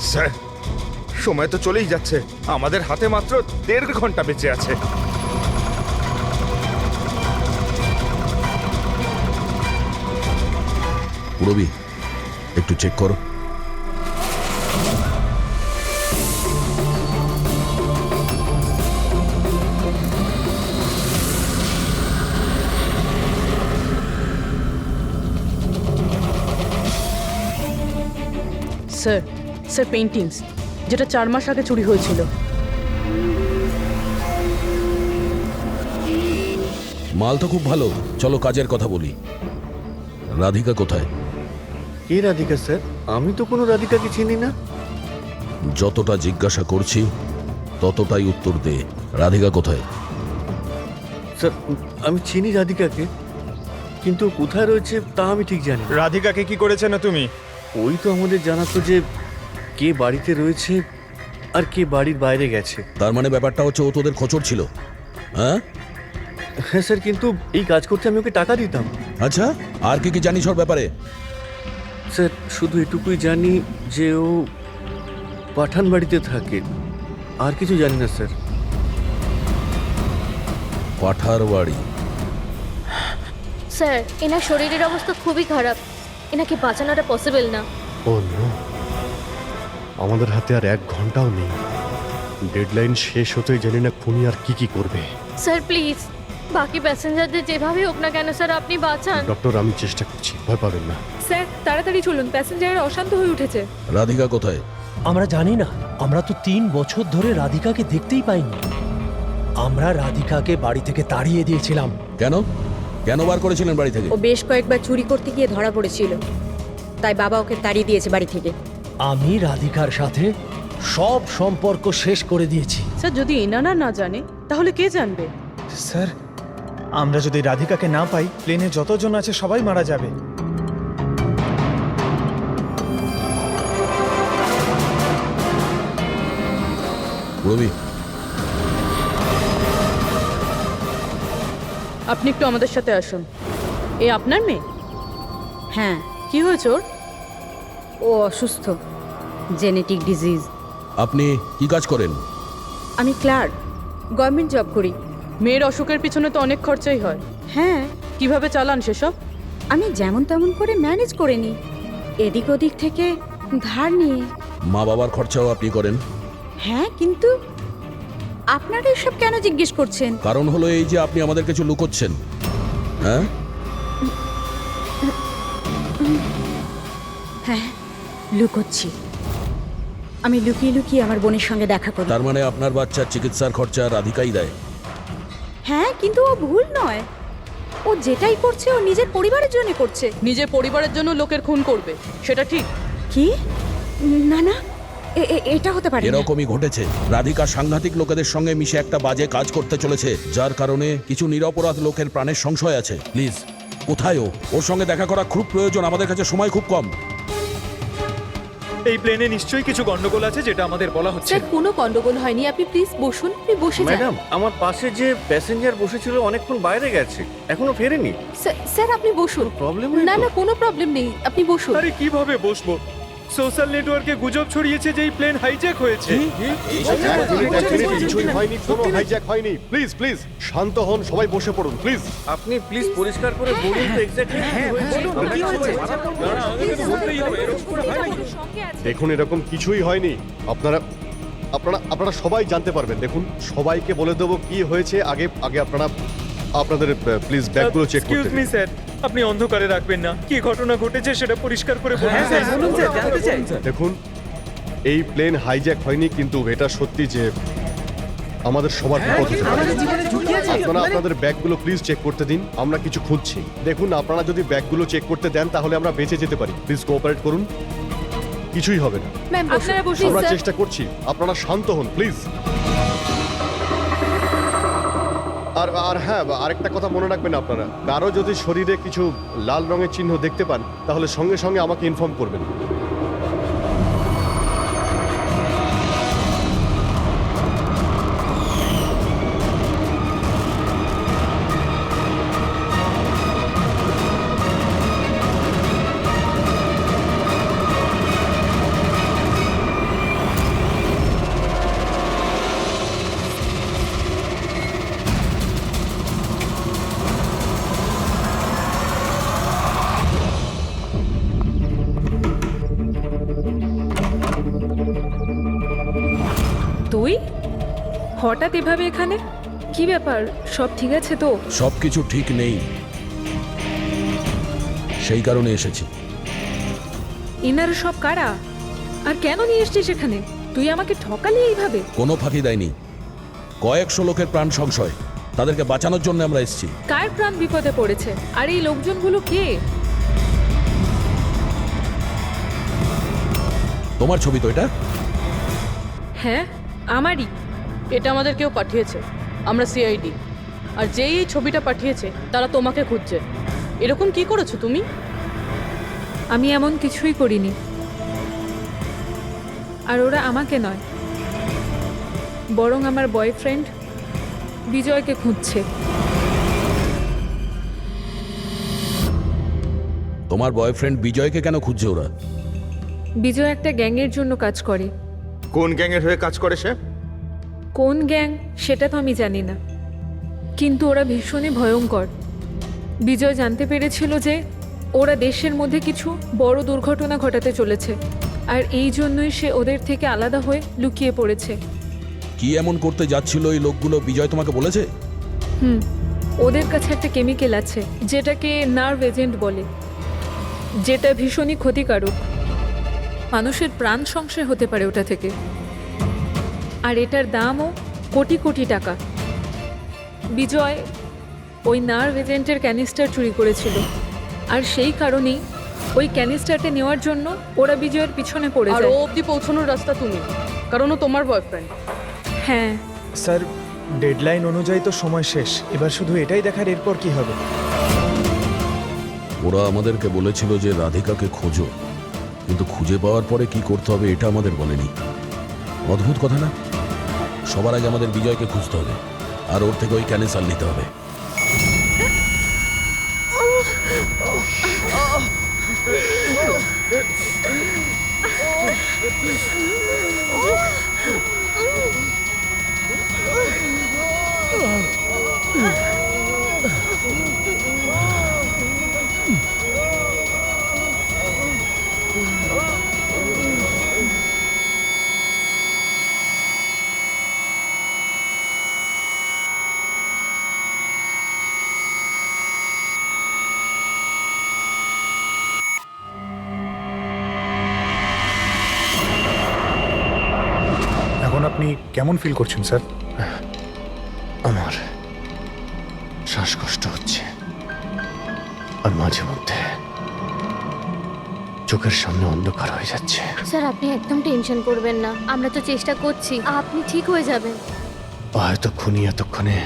H: স্যার, সময় তো চলেই যাচ্ছে, আমাদের হাতে মাত্র 1.5 ঘন্টা বেঁচে আছে।
G: পুরবি, একটু চেক করো।
F: স্যার স্যার পেন্টিংস, যেটা 4 মাস আগে চুরি হয়েছিল।
G: মাল তো খুব ভালো, চলো কাজের কথা বলি। রাধিকা কোথায়?
B: কে রাধিকা স্যার? আমি তো কোনো রাধিকাকে চিনি না।
G: যতটা জিজ্ঞাসা করছি ততটাই উত্তর দে। রাধিকা কোথায়?
B: স্যার আমি চিনি রাধিকাকে, কিন্তু কোথায় রয়েছে তা আমি ঠিক জানি না।
C: রাধিকাকে কি করেছে না তুমি?
B: ওই তো আমাদের জানাতো যে কে বাড়িতে রয়েছে আর কে বাড়ির বাইরে গেছে।
G: তার মানে ব্যাপারটা হচ্ছে ও তোদের খোঁচর ছিল, হ্যাঁ?
B: হ্যাঁ স্যার, কিন্তু এই কাজ করতে আমি ওকে টাকা দিতাম।
G: আচ্ছা, আর কি কি জানিস ওর ব্যাপারে?
B: স্যার শুধু এটুকুই জানি যে ও পাঠান বাড়িতে থাকে, আর কিছু জানি না স্যার।
G: পাঠার বাড়ি?
N: স্যার এনার শরীরের অবস্থা খুবই খারাপ, এনাকে বাঁচানোটা পসিবল না।
B: ও নো, আমাদের হাতে আর 1 ঘন্টাও নেই। ডেডলাইন শেষ হতেই জানি না খুনি আর কি করবে।
N: স্যার প্লিজ বাকি প্যাসেঞ্জারদের যেভাবে হোক না কেন স্যার আপনি বাঁচান।
B: ডক্টর আমি চেষ্টা করছি, ভয় পাবেন না।
L: স্যার তাড়াতাড়ি চলুন, প্যাসেঞ্জাররা অশান্ত হয়ে উঠেছে।
G: রাধিকা কোথায়?
O: আমরা জানি না, আমরা তো 3 বছর ধরে রাধিকাকে দেখতেই পাইনি। আমরা রাধিকাকে বাড়ি থেকে তাড়িয়ে দিয়েছিলাম।
G: কেন কেন বার করেছিলেন বাড়ি থেকে?
D: ও বেশ কয়েকবার চুরি করতে গিয়ে ধরা পড়েছিল, তাই বাবা ওকে তাড়িয়ে দিয়েছে বাড়ি থেকে।
O: আমি রাধিকার সাথে সব সম্পর্ক শেষ করে দিয়েছি।
F: স্যার যদি এনারা না জানে তাহলে কে জানবে?
C: স্যার আমরা যদি রাধিকাকে না পাই, প্লেনে যতজন আছে সবাই মারা যাবে।
G: রবি,
F: আপনি একটু আমাদের সাথে আসুন। এ আপনার মেয়ে?
D: হ্যাঁ,
F: কি হয়েছে ওর?
D: ও অসুস্থ, জেনেটিক ডিজিজ।
G: আপনি কি কাজ করেন?
D: আমি ক্লার্ক, গভর্নমেন্ট জব করি।
F: মেয়ের অসুখের পিছনে তো অনেক খরচাই হয়।
D: হ্যাঁ,
F: কিভাবে চালান সেসব?
D: আমি যেমন তেমন করে ম্যানেজ করে নিই, এদিক ওদিক থেকে ধার নিয়ে।
G: মা বাবার খরচাও আপনি করেন?
D: হ্যাঁ, কিন্তু আপনারা এসব কেন জিজ্ঞেস করছেন?
G: কারণ হলো এই যে আপনি আমাদের কিছু লুকোচ্ছেন, হ্যাঁ?
D: হ্যাঁ, লুকোচ্ছি। আমি লুকিয়ে লুকিয়ে আমার বোনের সঙ্গে দেখা করি।
G: তার মানে আপনার বাচ্চার চিকিৎসার খরচা রাধিকাই দেয়?
D: হ্যাঁ, কিন্তু ও ভুল নয়। ও যেটাই করছে ও নিজের পরিবারের জন্য করছে।
F: নিজের পরিবারের জন্য লোকের খুন করবে, সেটা ঠিক?
D: কি? না না, এটা হতে পারে না।
G: এরকমই ঘটেছে। রাধিকা সাংঘাতিক লোকেদের সঙ্গে মিশে একটা বাজে কাজ করতে চলেছে, যার কারণে কিছু নিরপরাধ লোকের প্রাণের সংশয় আছে। প্লিজ, কোথায় ও? ওর সঙ্গে দেখা করা খুব প্রয়োজন, আমাদের কাছে সময় খুব কম।
C: এই প্লেনে নিশ্চয়ই কিছু গন্ডগোল আছে যেটা আমাদের বলা হচ্ছে।
A: স্যার কোনো গন্ডগোল হয়নি, আপনি প্লিজ বসুন, আপনি বসে যান।
B: ম্যাডাম, আমার পাশে যে প্যাসেঞ্জার বসেছিল অনেকক্ষণ বাইরে গেছে, এখনো ফেরেনি।
A: স্যার আপনি বসুন।
B: প্রবলেম
A: না না, কোনো প্রবলেম নেই, আপনি বসুন।
C: আরে কিভাবে বসবো? সোশ্যাল নেটওয়ার্কে গুজব ছড়িয়েছে যে এই প্লেন হাইজ্যাক হয়েছে।
B: কিছুই হয়নি, কোনো হাইজ্যাক হয়নি। প্লিজ প্লিজ শান্ত হন, সবাই বসে পড়ুন প্লিজ। আপনি প্লিজ পরিষ্কার করে বলুন তো এক্স্যাক্টলি কি হয়েছে। দেখুন এরকম কিছুই হয়নি। আপনারা আপনারা আপনারা সবাই জানতে পারবেন। দেখুন সবাইকে বলে দেবো কি হয়েছে। আগে আগে আপনারা আপনাদের প্লিজ ব্যাগগুলো চেক করতে
C: এক্সকিউজ মি স্যার, আপনি অন্ধকারে রাখবেন না। কি ঘটনা ঘটেছে সেটা পরিষ্কার করে বলুন।
B: দেখুন এই প্লেন হাইজ্যাক হয়নি, কিন্তু এটা সত্যি যে আমাদের সবার বিপদ হতে পারে। আপনারা আপনাদের ব্যাগগুলো প্লিজ চেক করতে দিন, আমরা কিছু খুঁজছি। দেখুন আপনারা যদি ব্যাগগুলো চেক করতে দেন তাহলে আমরা বেঁচে যেতে পারি। প্লিজ কোঅপারেট করুন, কিছুই হবে না।
A: ম্যাম আপনারা বসুন
B: আমরা
A: স্যার।
B: চেষ্টা করছি, আপনারা শান্ত হন প্লিজ। আর আর হ্যাঁ, আরেকটা কথা মনে রাখবেন, আপনারা কারো যদি শরীরে কিছু লাল রঙের চিহ্ন দেখতে পান তাহলে সঙ্গে সঙ্গে আমাকে ইনফর্ম করবেন।
L: তুই হঠাৎ এভাবে এখানে? কি ব্যাপার, সব ঠিক আছে তো?
G: সবকিছু ঠিক নেই, সেই কারণে এসেছি।
L: এনারা সব কারা? আর কেন নিয়ে এসছিস এখানে? তুই আমাকে ঠকালি এইভাবে?
G: কোনো ফাঁকি দেয়নি, কয়েকশো লোকের প্রাণ সংশয়, তাদেরকে বাঁচানোর জন্য আমরা এসেছি।
L: কার প্রাণ বিপদে পড়েছে? আর এই লোকজনগুলো কে?
G: তোমার ছবি তো এটা?
L: হ্যাঁ, আমারই।
F: এটা আমাদের কেউ পাঠিয়েছে, আমরা সিআইডি। আর যেই এই ছবিটা পাঠিয়েছে তারা তোমাকে খুঁজছে। এরকম কি করেছো তুমি?
L: আমি এমন কিছুই করিনি। আর ওরা আমাকে নয়, বরং আমার বয়ফ্রেন্ড বিজয়কে খুঁজছে।
G: তোমার বয়ফ্রেন্ড বিজয়কে কেন খুঁজছে ওরা?
L: বিজয় একটা গ্যাংয়ের জন্য কাজ করে।
H: কোন গ্যাংয়ের হয়ে কাজ করে সে?
L: কোন গ্যাং সেটা তো আমি জানি না, কিন্তু ওরা ভীষণই ভয়ঙ্কর। বিজয় জানতে পেরেছিল যে ওরা দেশের মধ্যে কিছু বড় দুর্ঘটনা ঘটাতে চলেছে, আর এই জন্যই সে ওদের থেকে আলাদা হয়ে লুকিয়ে পড়েছে।
G: কি এমন করতে যাচ্ছিল এই লোকগুলো বিজয় তোমাকে বলেছে?
L: ওদের কাছে একটা কেমিক্যাল আছে যেটাকে নার্ভ এজেন্ট বলে, যেটা ভীষণই ক্ষতিকারক। মানুষের প্রাণ সংশয় হতে পারে ওটা থেকে, আর এটার দামও কোটি কোটি টাকা। বিজয় ওই নার্ভ এজেন্টের ক্যানিস্টার চুরি করেছিল, আর সেই কারণেই ওই ক্যানিস্টারটা নেওয়ার জন্য ওরা বিজয়ের পিছনে পড়ে
F: আর
L: যায়।
F: ও অবধি পৌঁছানোর রাস্তা তুমি, কারণ ও তোমার বয়ফ্রেন্ড।
L: হ্যাঁ
C: স্যার, ডেডলাইন অনুযায়ী তো সময় শেষ, এবার শুধু এটাই দেখার এরপর কি হবে।
G: ওরা আমাদেরকে বলেছিল যে রাধিকাকে খোঁজো, কিন্তু খুঁজে পাওয়ার পরে কি করতে হবে এটা আমাদের বলেনি। অদ্ভুত কথা না? সবার আগে আমাদের বিজয়কে খুঁজতে হবে, আর ওর থেকে ওই ক্যানেসার নিতে হবে।
K: এখন আপনি কেমন ফিল করছেন স্যার?
B: আমার শ্বাসকষ্ট হচ্ছে, আর মাঝে মধ্যে চোখের সামনে অন্ধকার হয়ে যাচ্ছে।
N: স্যার আপনি একদম টেনশন করবেন না, আমরা তো চেষ্টা করছি, আপনি ঠিক হয়ে যাবেন।
B: হয়তো খুনি এতক্ষণে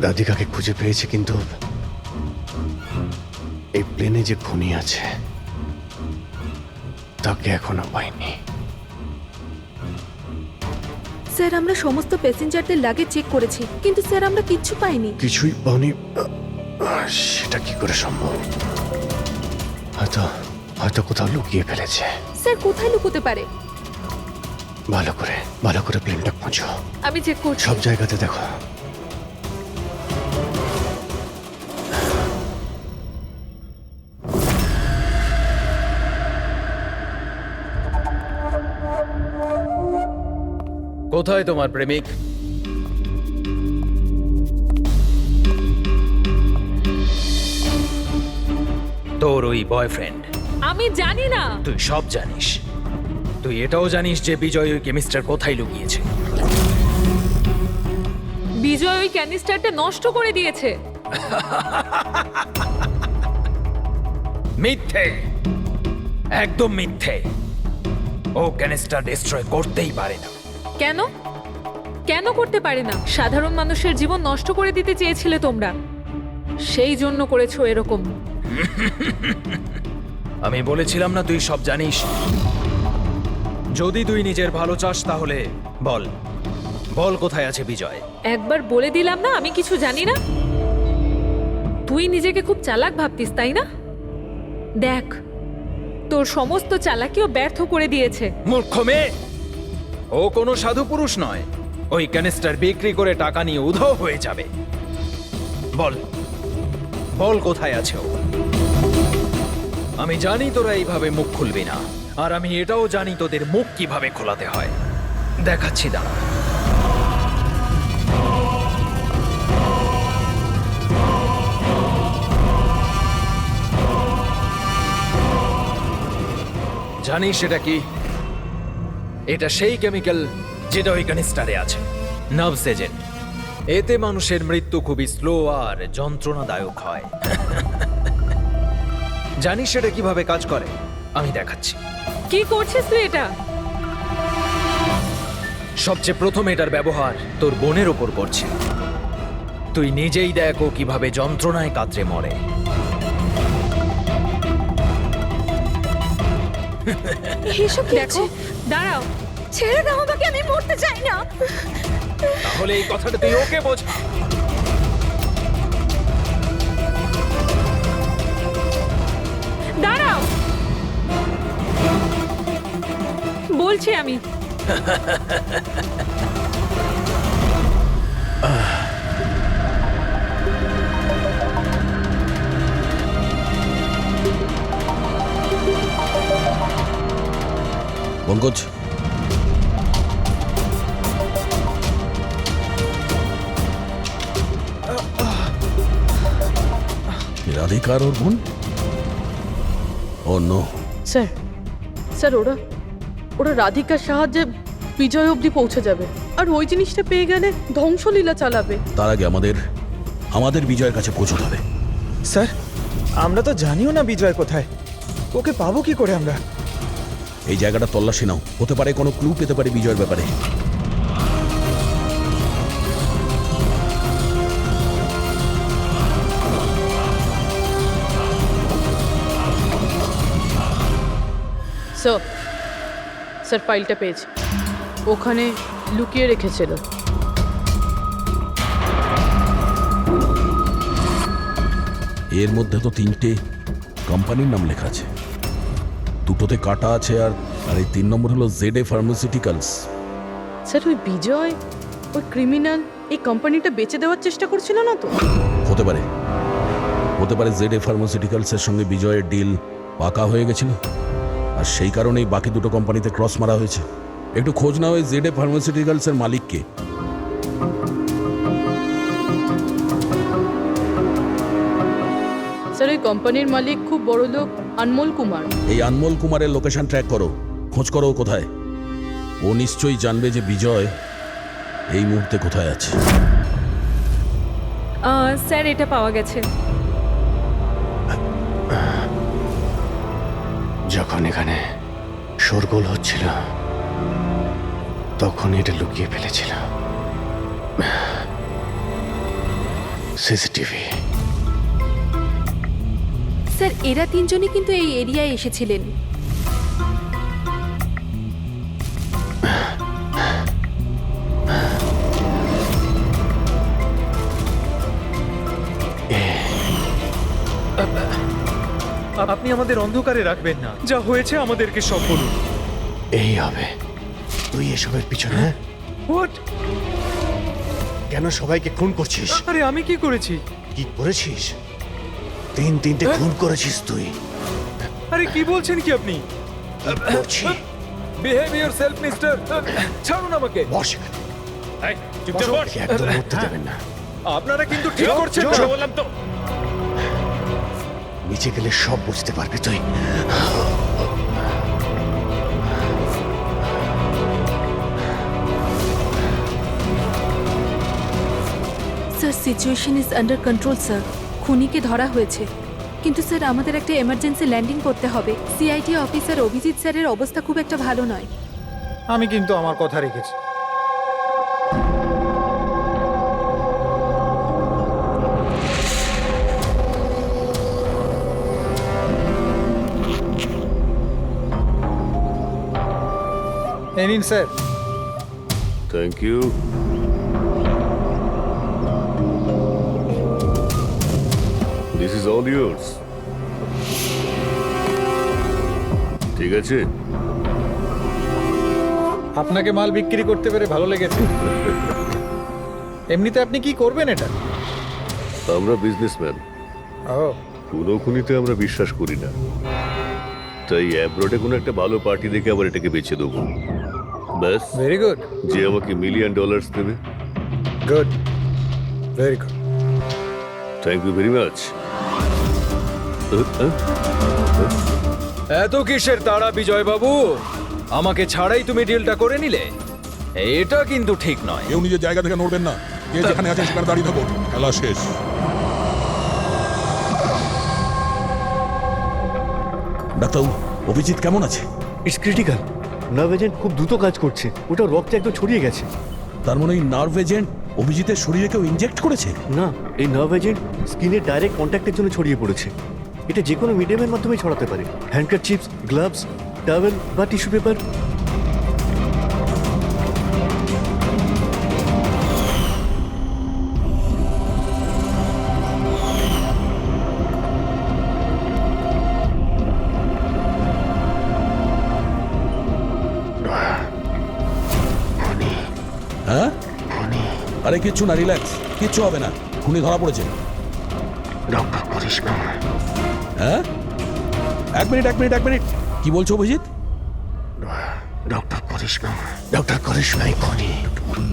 B: রাধিকাকে খুঁজে পেয়েছে, কিন্তু এই প্লেনে যে খুনি আছে তাকে এখনো পাইনি।
A: স্যার, আমরা সমস্ত প্যাসেঞ্জারদের লাগেজ চেক করেছি, কিন্তু স্যার আমরা কিচ্ছু পাইনি।
B: কিছুই পাওনি? সেটা কি করে সম্ভব? হয়তো হয়তো কোথাও লুকিয়ে ফেলেছে।
A: স্যার, কোথায় লুকোতে পারে?
B: ভালো করে প্লেনটা খোঁজো।
L: আমি চেক করছি।
B: সব জায়গাতে দেখো।
J: কোথায় তোমার প্রেমিক? তোর ওই বয়ফ্রেন্ড?
L: আমি জানি না।
J: তুই সব জানিস। তুই এটাও জানিস যে বিজয় ওই কেমিস্টার কোথায় লুকিয়েছে।
L: বিজয় ওই ক্যানিস্টারটা নষ্ট করে দিয়েছে।
J: মিথ্যে, একদম মিথ্যে। ও ক্যানিস্টার ডিস্ট্রয় করতেই পারে না।
L: কেন? কেন করতে পারে না? সাধারণ মানুষের জীবন নষ্ট করে দিতে চেয়েছিলে তোমরা, সেই জন্য করেছো এরকম।
J: আমি বলেছিলাম না তুই সব জানিস? যদি তুই নিজের ভালো চাস তাহলে বল, বল কোথায় আছে বিজয়?
L: একবার বলে দিলাম না আমি কিছু জানি না। তুই নিজেকে খুব চালাক ভাবতিস, তাই না? দেখ, তোর সমস্ত চালাকিও ব্যর্থ করে দিয়েছে।
J: মূর্খ মেয়ে! ও কোনো সাধু পুরুষ নয়। ওই ক্যানিস্টার বিক্রি করে টাকা নিয়ে উধাও হয়ে যাবে। বল, বল কোথায় আছে ও? আমি জানি তোরা এইভাবে মুখ খুলবি না, আর আমি এটাও জানি তোদের মুখ কিভাবে খোলাতে হয়। দেখাচ্ছি, দাঁড়া। জানিস সেটা কি? এটা সেই কেমিক্যাল যেটা ওই ক্যানিস্টারে আছে, নার্ভস এজেন্ট। এতে মানুষের মৃত্যু খুবই স্লো আর যন্ত্রণাদায়ক হয়। জানিস সেটা কিভাবে কাজ করে? আমি দেখাচ্ছি।
L: কি করছিস তুই এটা?
J: সবচেয়ে প্রথম এটার ব্যবহার তোর বোনের ওপর করছে। তুই নিজেই দেখ ও কিভাবে যন্ত্রণায় কাতরে মরে।
D: এসব কি
L: দেখো, দাঁড়াও।
D: ছেড়ে দাও আমাকে, আমি মরতে চাই না।
J: তাহলে এই কথাটা তুই ওকে বোঝা।
L: দাঁড়াও, বলছি আমি।
G: পঙ্কজ, রাধিকার ওর বোন? ও নো।
F: স্যার, স্যার ওরা ওরা রাধিকার সাহায্যে বিজয় অবধি পৌঁছে যাবে, আর ওই জিনিসটা পেয়ে গেলে ধ্বংসলীলা চালাবে।
G: তার আগে আমাদের বিজয়ের কাছে পৌঁছতে হবে।
C: স্যার, আমরা তো জানিও না বিজয় কোথায়। ওকে পাবো কি করে আমরা?
G: এই জায়গাটা তল্লাশি নাও, হতে পারে কোনো ক্লু পেতে পারে বিজয়ের ব্যাপারে।
F: স্যার, স্যার ফাইলটা পেয়েছি, ওখানে লুকিয়ে রেখেছিল।
G: এর মধ্যে তো 3টে কোম্পানির নাম লেখা আছে, দুটোতে কাটা আছে, আর এই 3 নম্বর হলো ZA ফার্মাসিউটিক্যালস।
F: স্যার ওই বিজয়, ওই ক্রিমিনাল এই কোম্পানিটা বেচে দেওয়ার চেষ্টা করছিল না তো?
G: হতে পারে ZA ফার্মাসিউটিক্যালসের সঙ্গে বিজয়ের ডিল পাকা হয়ে গেছিল, আর সেই কারণেই বাকি দুটো কোম্পানিতে ক্রস মারা হয়েছে। একটু খোঁজ নাও ওই ZA ফার্মাসিউটিক্যালসের মালিককে।
F: স্যার ওই কোম্পানির মালিক খুব বড় লোক আনমোল কুমার।
G: এই আনমোল কুমারের লোকেশন ট্র্যাক করো, খোঁজ করো ও কোথায়। ও নিশ্চয়ই জানবে যে বিজয় এই মুহূর্তে কোথায় আছে।
L: স্যার এটা পাওয়া গেছে।
B: যখন এখানে শোরগোল হচ্ছিল তখন এটা লুকিয়ে ফেলেছিল। সিসিটিভি।
A: স্যার এরা তিনজনই কিন্তু এই এরিয়ায় এসেছিলেন।
C: আপনি আমাদের অন্ধকারে রাখবেন না, যা হয়েছে আমাদেরকে সব বলুন।
B: এই হবে। তুই এসবের পিছনে?
C: হোয়াট?
B: কেন সবাইকে খুন করছিস?
C: আরে আমি কি করেছি?
B: কি করেছিস? 3-3টে খুন করেছিস তুই।
C: আরে কি বলছেন কি আপনি? Behave yourself mister. ছাড়ুন আমাকে।
B: বস এখানে। এই চুপচাপ বস। একদম উঠতে দেবেন না।
C: আপনারা কিন্তু ঠিক করছেন না। বললাম তো।
B: নিচে গেলে সব বুঝতে পারবে তুই।
A: Sir situation is under control sir. খুনিকে ধরা হয়েছে, কিন্তু স্যার আমাদের একটা এমার্জেন্সি ল্যান্ডিং করতে হবে। সিআইডি অফিসার অভিজিৎ স্যারের অবস্থা খুব একটা ভালো নয়।
K: আমি কিন্তু আমার কথা রেখেছি। এই নিন sir.
M: Thank you. This is all yours. ঠিক আছে,
K: আপনাকে মাল বিক্রি করতে পেরে ভালো লেগেছে। এমনিতে আপনি কি করবেন এটা?
M: আমরা বিজনেসম্যান,
K: ও
M: খুনোখুনিতে আমরা বিশ্বাস করি না, তাই অ্যাব্রোডে কোনো একটা ভালো পার্টি দেখে আবার এটাকে বেচে দেবো। ব্যাস।
K: Very good.
M: যে আমাকে $1 মিলিয়ন দেবে।
K: Good, very good.
M: Thank you very much.
J: এত কিসের তাড়া বিজয় বাবু? আমাকে ছাড়াই তুমি ডিলটা করে নিলে? এটা কিন্তু ঠিক নয়।
G: কেউ নিজের জায়গা থেকে নড়বেন না, যে যেখানে আছে সেখানে দাঁড়িয়ে থাকো, খেলা শেষ। ডাক্তারবাবু, অভিজিৎ কেমন আছে?
B: It's critical. নার্ভ এজেন্ট খুব দ্রুত কাজ করছে, ওটা রক্তে একদম ছড়িয়ে গেছে।
G: তার মানে এই নার্ভ এজেন্ট অভিজিতের শরীরে কেউ ইনজেক্ট করেছে?
B: না, এই নার্ভ এজেন্ট স্কিনের ডাইরেক্ট কন্ট্যাক্টের জন্য ছড়িয়ে পড়েছে। এটা যে কোনো মিডিয়ামের মাধ্যমে ছড়াতে পারে। হ্যান্ডকারচিপস, গ্লাভস, টাওয়েল বা টিস্যু পেপার।
G: হ্যাঁ, আরে কিচ্ছু না, রিল্যাক্স, কিচ্ছু হবে না। খুনি ধরা পড়েছে।
B: ডক্টর করিশ্মা।
G: হ্যাঁ, এক মিনিট, কি বলছো অভিজিৎ?
B: ডক্টর করিশ্মা। ডক্টর করিশ্মাই খুনি।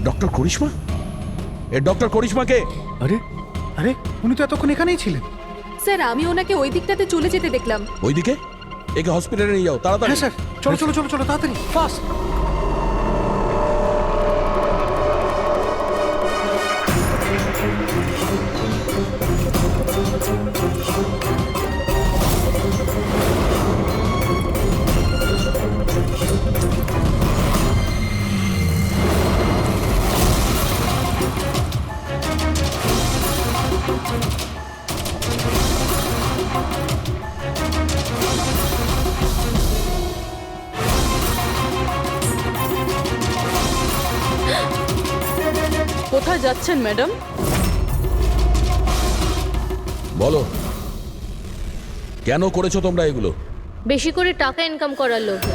G: ডক্টর করিশ্মা? এ ডক্টর করিশ্মাকে?
K: আরে আরে উনি তো এতক্ষণ এখানেই ছিলেন।
A: স্যার আমি ওনাকে ওই দিকটাতে চলে যেতে দেখলাম।
G: ওইদিকে? একে হসপিটালে নিয়ে যাও তাড়াতাড়ি।
K: হ্যাঁ স্যার, চলো চলো চলো চলো তাড়াতাড়ি, ফাস্ট।
F: কোথায় যাচ্ছেন ম্যাডাম?
G: বলো, কেন করেছো তোমরা এগুলো?
N: বেশি করে টাকা ইনকাম করার লোভে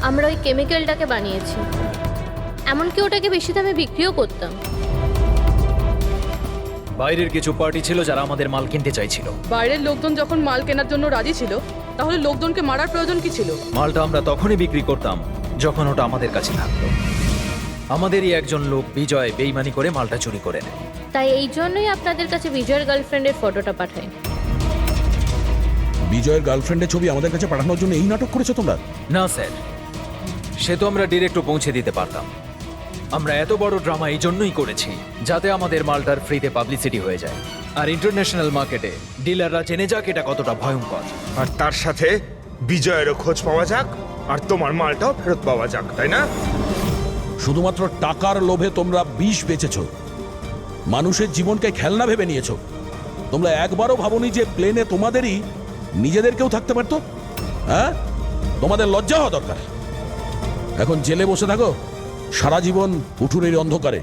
N: আমরা ওই কেমিক্যালটাকে বানিয়েছি। এমনকি ওটাকে বেশি দামে বিক্রিও করতাম।
J: বাইরের কিছু পার্টি ছিল যারা আমাদের মাল কিনতে চাইছিল।
F: বাইরের লোকজন যখন মাল কেনার জন্য রাজি ছিল, তাহলে লোকজনকে মারার প্রয়োজন কি ছিল?
J: মালটা আমরা তখনই বিক্রি করতাম যখন ওটা আমাদের কাছে থাকতো। আমাদেরই একজন লোক বিজয় বেইমানি করে মালটা চুরি করে নেয়।
N: তাই এই জন্যই আপনাদের কাছে বিজয়ের গার্লফ্রেন্ডের ফটোটা পাঠাই।
G: বিজয়ের গার্লফ্রেন্ডের ছবি আমাদের কাছে পাঠানোর জন্য এই নাটক করেছো তোমরা?
J: না স্যার, সে তো আমরা ডিরেক্টও পৌঁছে দিতে পারতাম। আমরা এত বড় ড্রামা এই জন্যই করেছি যাতে আমাদের মালটার ফ্রিতে পাবলিসিটি হয়ে যায়, আর ইন্টারন্যাশনাল মার্কেটে ডিলাররা জেনে যাক এটা কতটা ভয়ঙ্কর।
H: আর তার সাথে বিজয়েরও খোঁজ পাওয়া যাক, আর তোমার মালটাও ফেরত পাওয়া যাক, তাই না?
G: শুধুমাত্র টাকার লোভে তোমরা বিষ বেচেছো, মানুষের জীবনকে খেলনা ভেবে নিয়েছো। তোমরা একবারও ভাবোনি যে প্লেনে তোমাদেরই নিজেদেরকেও থাকতে পারতো? হ্যাঁ, তোমাদের লজ্জা হওয়া দরকার। এখন জেলে বসে থাকো সারা জীবন উঠুনের অন্ধকারে।